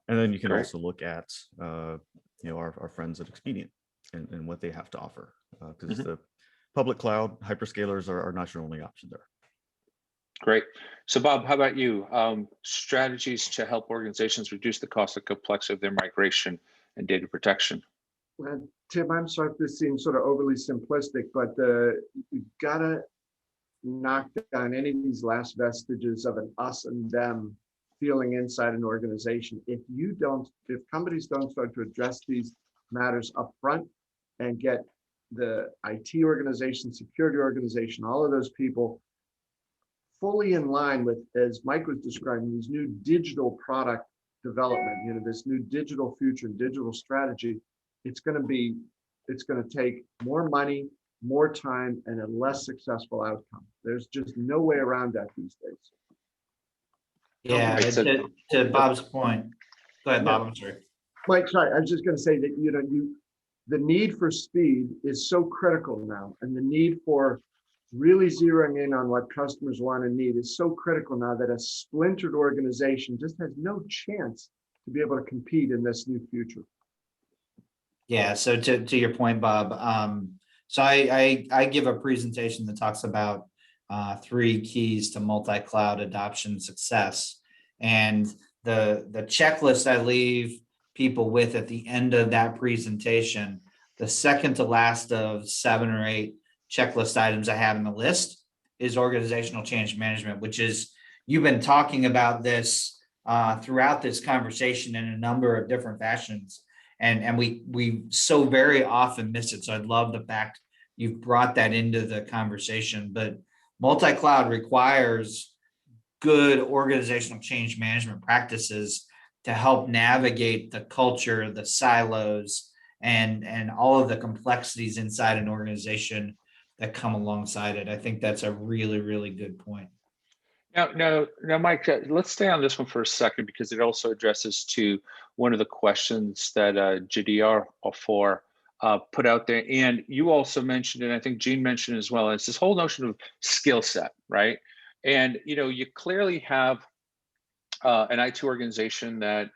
then you can also look at our friends at Expedient and what they have to offer, because the public cloud hyperscalers are not your only option there. Great. So Bob, how about you? Strategies to help organizations reduce the cost and complexity of their migration and data protection. Well, Tim, I'm sorry if this seems sort of overly simplistic, but you've got to knock down any of these last vestiges of an us and them feeling inside an organization. If companies don't start to address these matters up front and get the IT organization, security organization, all of those people fully in line with, as Mike was describing, these new digital product development, this new digital future, digital strategy, it's going to take more money, more time, and a less successful outcome. There's just no way around that these days. Yeah, to Bob's point. Go ahead, Bob. I'm sorry. Mike, sorry, I was just going to say that, the need for speed is so critical now, and the need for really zeroing in on what customers want and need is so critical now that a splintered organization just has no chance to be able to compete in this new future. Yeah, so to your point, Bob, so I give a presentation that talks about 3 keys to multi-cloud adoption success. And the checklist I leave people with at the end of that presentation, the second to last of 7 or 8 checklist items I have in the list is organizational change management, which is, you've been talking about this throughout this conversation in a number of different fashions. And we so very often miss it. So I'd love the fact you've brought that into the conversation. But multi-cloud requires good organizational change management practices to help navigate the culture, the silos, and all of the complexities inside an organization that come alongside it. I think that's a really, really good point. Now, Mike, let's stay on this one for a second, because it also addresses to one of the questions that GDR4 put out there. And you also mentioned, and I think Gene mentioned as well, it's this whole notion of skill set, right? And, you clearly have an IT organization that,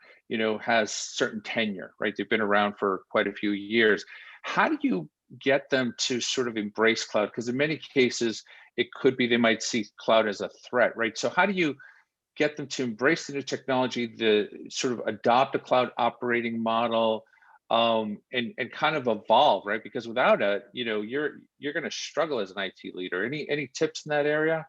has certain tenure, right? They've been around for quite a few years. How do you get them to sort of embrace cloud? Because in many cases, it could be they might see cloud as a threat, right? So how do you get them to embrace the new technology, the sort of adopt a cloud operating model, and kind of evolve, right? Because without it, you're going to struggle as an IT leader. Any tips in that area?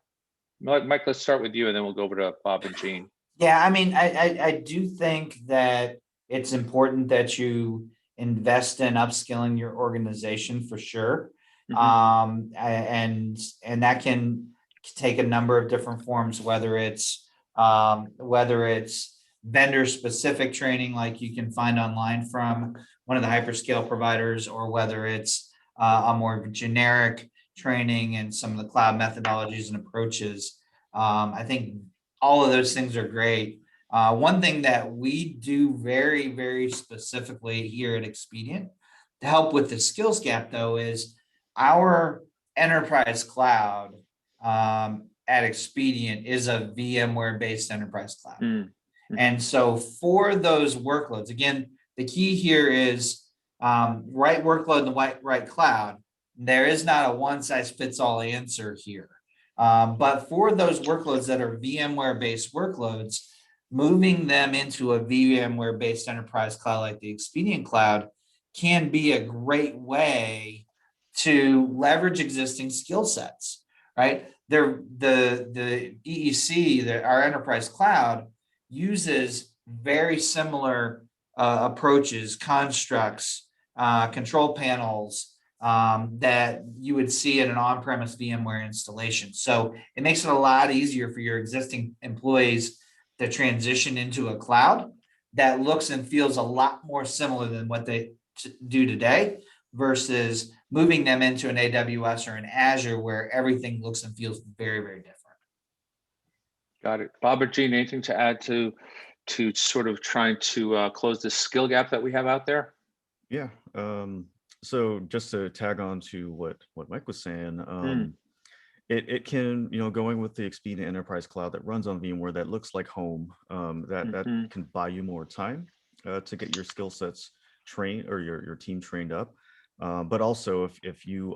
Mike, let's start with you, and then we'll go over to Bob and Gene. Yeah, I mean, I do think that it's important that you invest in upskilling your organization for sure. And that can take a number of different forms, whether it's vendor specific training, like you can find online from one of the hyperscale providers, or whether it's a more generic training and some of the cloud methodologies and approaches. I think all of those things are great. One thing that we do very, very specifically here at Expedient to help with the skills gap, though, is our enterprise cloud at Expedient is a VMware-based enterprise cloud. And so for those workloads, again, the key here is right workload in the right cloud. There is not a one-size-fits-all answer here. But for those workloads that are VMware-based workloads, moving them into a VMware-based enterprise cloud like the Expedient Cloud can be a great way to leverage existing skill sets, right? The EEC, our enterprise cloud, uses very similar approaches, constructs, control panels that you would see in an on-premise VMware installation. So it makes it a lot easier for your existing employees to transition into a cloud that looks and feels a lot more similar than what they do today versus moving them into an AWS or an Azure where everything looks and feels very, very different. Got it. Bob or Gene, anything to add to sort of trying to close this skill gap that we have out there? Yeah. So just to tag on to what Mike was saying, it can, going with the Expedia Enterprise Cloud that runs on VMware that looks like home, that can buy you more time to get your skill sets trained or your team trained up. But also if you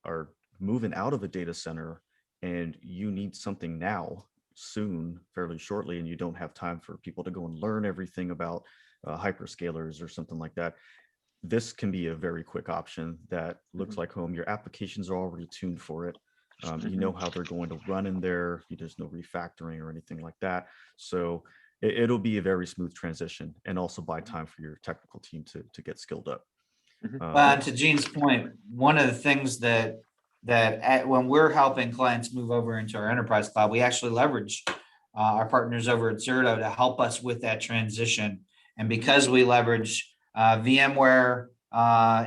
are moving out of a data center and you need something now, soon, fairly shortly, and you don't have time for people to go and learn everything about hyperscalers or something like that, this can be a very quick option that looks like home. Your applications are already tuned for it. You know how they're going to run in there. There's no refactoring or anything like that. So it'll be a very smooth transition and also buy time for your technical team to get skilled up. To Gene's point, one of the things that when we're helping clients move over into our enterprise cloud, we actually leverage our partners over at Zerto to help us with that transition. And because we leverage VMware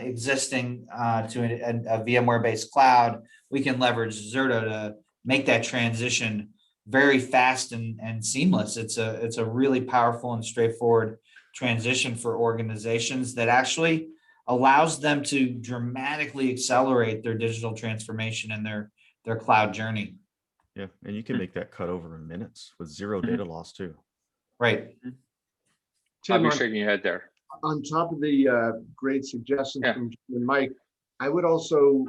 existing to a VMware-based cloud, we can leverage Zerto to make that transition very fast and seamless. It's a really powerful and straightforward transition for organizations that actually allows them to dramatically accelerate their digital transformation and their cloud journey. Yeah, and you can make that cut over in minutes with zero data loss too. Right. Tim, you're shaking your head there. On top of the great suggestions Yeah. from Jim and Mike, I would also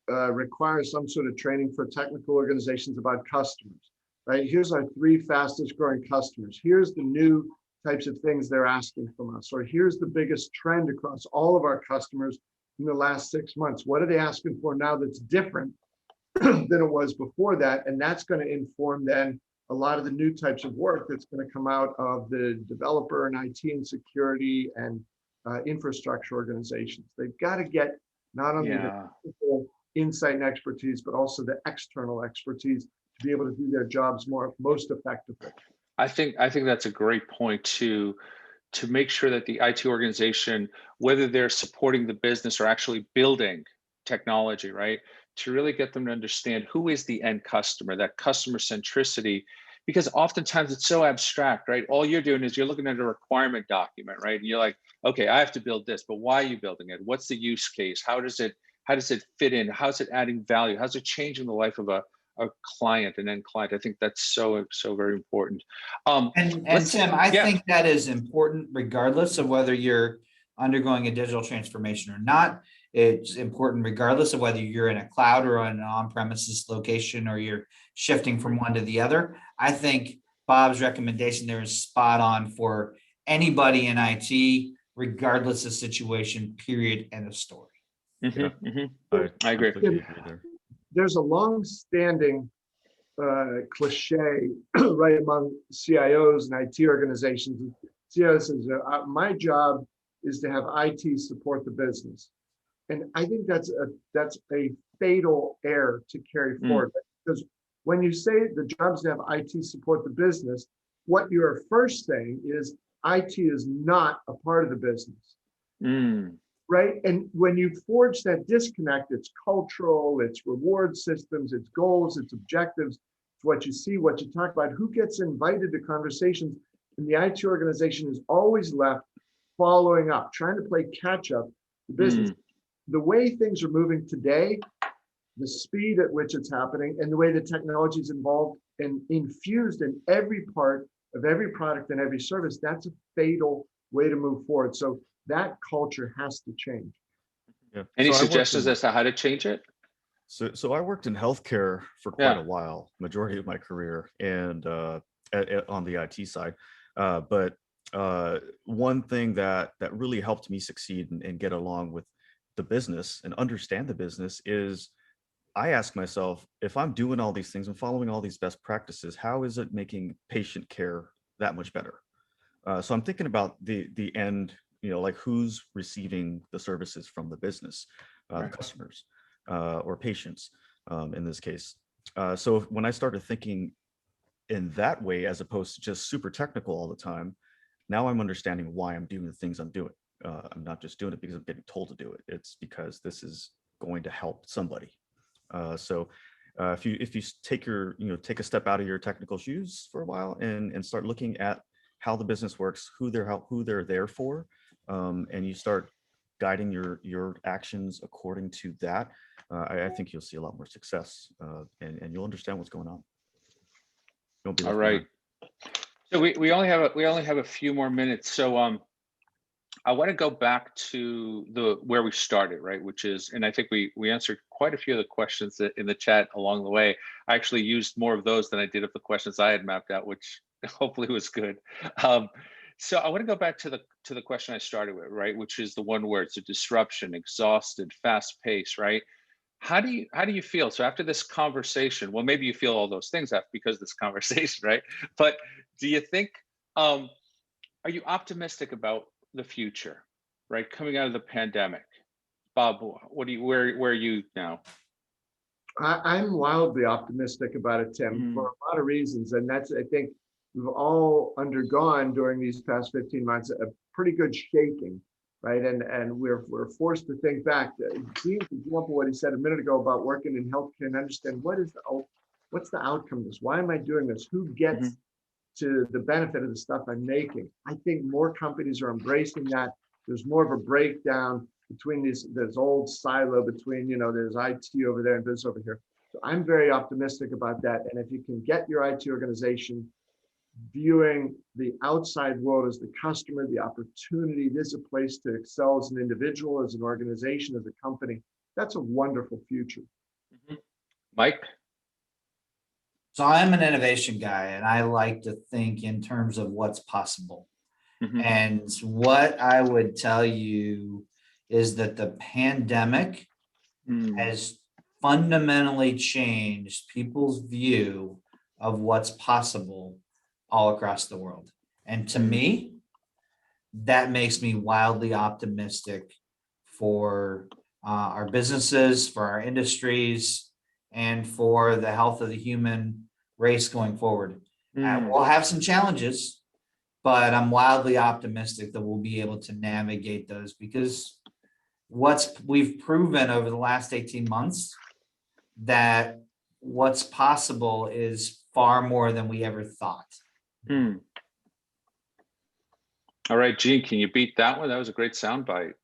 require some sort of training for technical organizations about customers, right? Here's our 3 fastest growing customers. Here's the new types of things they're asking from us, or here's the biggest trend across all of our customers in the last 6 months. What are they asking for now that's different than it was before that? And that's going to inform then a lot of the new types of work that's going to come out of the developer and IT and security and infrastructure organizations. They've got to get not only the technical insight and expertise, but also the external expertise to be able to do their jobs most effectively. I think that's a great point to make sure that the IT organization, whether they're supporting the business or actually building technology, right, to really get them to understand who is the end customer, that customer centricity, because oftentimes it's so abstract, right? All you're doing is you're looking at a requirement document, right? And you're like, okay, I have to build this, but why are you building it? What's the use case? How does it fit in? How's it adding value? How's it changing the life of a client, an end client? I think that's so very important. And Tim, I think that is important regardless of whether you're undergoing a digital transformation or not. It's important regardless of whether you're in a cloud or on an on-premises location or you're shifting from one to the other. I think Bob's recommendation there is spot on for anybody in IT, regardless of situation, period, end of story. I agree. There's a long-standing cliche right among CIOs and IT organizations. CIO says, my job is to have IT support the business. And I think that's a fatal error to carry forward, because when you say the job's to have IT support the business, what you're first saying is IT is not a part of the business. Right? And when you forge that disconnect, it's cultural, it's reward systems, it's goals, it's objectives, it's what you see, what you talk about, who gets invited to conversations. And the IT organization is always left following up, trying to play catch up the business. The way things are moving today, the speed at which it's happening, and the way the technology is involved and infused in every part of every product and every service, that's a fatal way to move forward. So that culture has to change. Yeah. Any suggestions as to how to change it? So I worked in healthcare for quite a while, majority of my career, and on the IT side. But one thing that really helped me succeed and get along with the business and understand the business is I ask myself, if I'm doing all these things and following all these best practices, how is it making patient care that much better? So I'm thinking about the end like who's receiving the services from the business, Right. customers, or patients, in this case. So when I started thinking in that way, as opposed to just super technical all the time, now I'm understanding why I'm doing the things I'm doing. I'm not just doing it because I'm getting told to do it. It's because this is going to help somebody. So if you take a step out of your technical shoes for a while and start looking at how the business works, who they're there for, and you start guiding your actions according to that, I think you'll see a lot more success, and you'll understand what's going on. You won't be All left right. behind. So we only have a few more minutes. So I want to go back to where we started, right? Which is, and I think we answered quite a few of the questions in the chat along the way. I actually used more of those than I did of the questions I had mapped out, which hopefully was good. So I want to go back to the question I started with, right? Which is the one word, so disruption, exhausted, fast pace, right? How do you feel? So after this conversation, well, maybe you feel all those things after because of this conversation, right? But do you think, are you optimistic about the future, right? Coming out of the pandemic? Bob, where are you now? I'm wildly optimistic about it, Tim, for a lot of reasons. And that's, I think we've all undergone during these past 15 months a pretty good shaking, right? And we're forced to think back. Gene's example, what he said a minute ago about working in healthcare and understand what's the outcome of this? Why am I doing this? Who gets to the benefit of the stuff I'm making? I think more companies are embracing that. There's more of a breakdown between this old silo between, there's IT over there and business over here. So I'm very optimistic about that. And if you can get your IT organization viewing the outside world as the customer, the opportunity, this is a place to excel as an individual, as an organization, as a company, that's a wonderful future. Mike? So I'm an innovation guy, and I like to think in terms of what's possible. And what I would tell you is that the pandemic has fundamentally changed people's view of what's possible all across the world. And to me, that makes me wildly optimistic for our businesses, for our industries, and for the health of the human race going forward. We'll have some challenges, but I'm wildly optimistic that we'll be able to navigate those, because we've proven over the last 18 months that what's possible is far more than we ever thought. All right, Gene, can you beat that one? That was a great soundbite.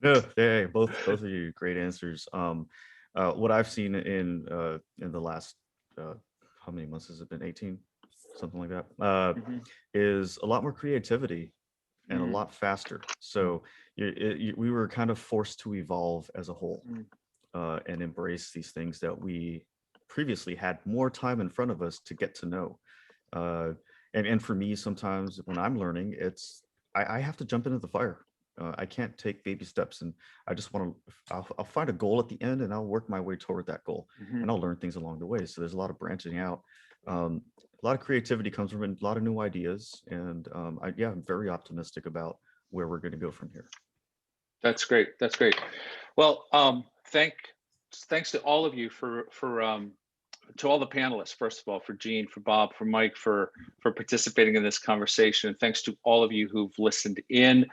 No, hey, both of you great answers. What I've seen in the last how many months has it been? 18, something like that. Is a lot more creativity and a lot faster. So we were kind of forced to evolve as a whole, and embrace these things that we previously had more time in front of us to get to know. And for me, sometimes when I'm learning, I have to jump into the fire. I can't take baby steps, and I just want to. I'll find a goal at the end, and I'll work my way toward that goal, and I'll learn things along the way. So there's a lot of branching out. A lot of creativity comes from a lot of new ideas, and I'm very optimistic about where we're going to go from here. That's great. That's great. Well, thanks to all of you to all the panelists, first of all, for Gene, for Bob, for Mike, for participating in this conversation. And thanks to all of you who've listened in.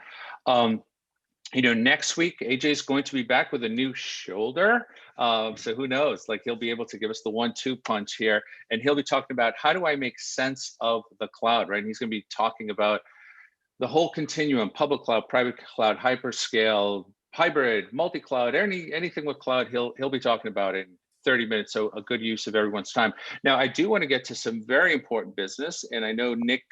Next week, AJ is going to be back with a new shoulder. So who knows, like he'll be able to give us the 1-2 punch here, and he'll be talking about how do I make sense of the cloud, right? And he's going to be talking about the whole continuum: public cloud, private cloud, hyperscale, hybrid, multi-cloud, anything with cloud, he'll be talking about it in 30 minutes. So a good use of everyone's time. Now, I do want to get to some very important business, and I know Nick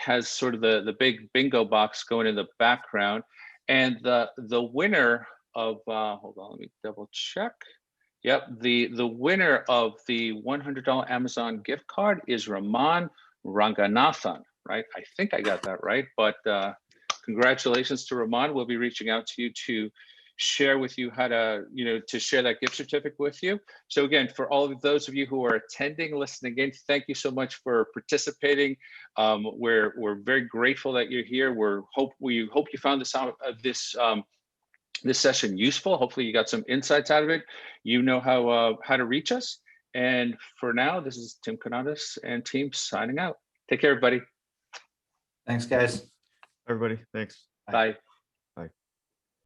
has sort of the big bingo box going in the background, and the winner of hold on, let me double check. Yep, the winner of the $100 Amazon gift card is Raman Ranganathan, right? I think I got that right, but congratulations to Raman. We'll be reaching out to you to share with you how to, to share that gift certificate with you. So again, for all of those of you who are attending, listening in, thank you so much for participating. We're very grateful that you're here. We hope you found this session useful. Hopefully you got some insights out of it. You know how to reach us. And for now, this is Tim Conatus and team signing out. Take care, everybody. Thanks, guys. Everybody, thanks. Bye.